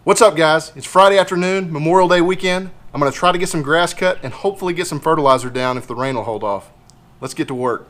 What's up, guys? It's Friday afternoon, Memorial Day weekend. I'm going to try to get some grass cut and hopefully get some fertilizer down if the rain will hold off. Let's get to work.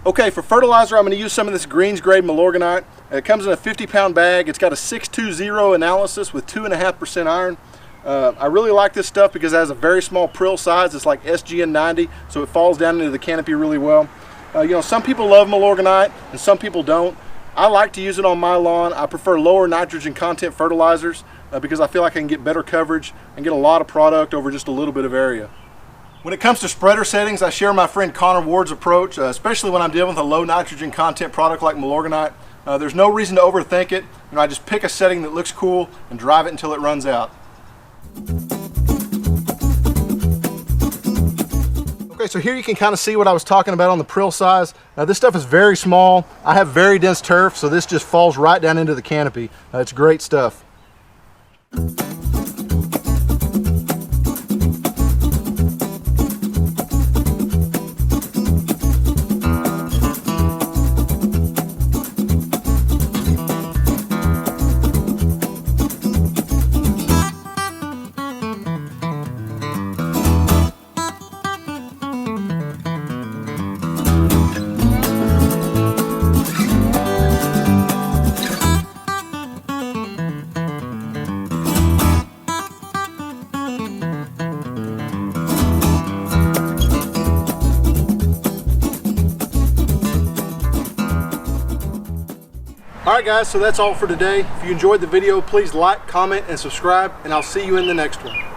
Okay, for fertilizer, I'm going to use some of this greens grade Milorganite. It comes in a 50-pound bag. It's got a 620 analysis with 2.5% iron. I really like this stuff because it has a very small prill size. It's like SGN 90, so it falls down into the canopy really well. You know, some people love Milorganite and some people don't. I like to use it on my lawn. I prefer lower nitrogen content fertilizers because I feel like I can get better coverage and get a lot of product over just a little bit of area. When it comes to spreader settings, I share my friend Connor Ward's approach, especially when I'm dealing with a low nitrogen content product like Milorganite. There's no reason to overthink it. You know, I just pick a setting that looks cool and drive it until it runs out. Okay, so here you can kind of see what I was talking about on the prill size. This stuff is very small. I have very dense turf, so this just falls right down into the canopy. It's great stuff. Alright guys, so that's all for today. If you enjoyed the video, please like, comment, and subscribe, and I'll see you in the next one.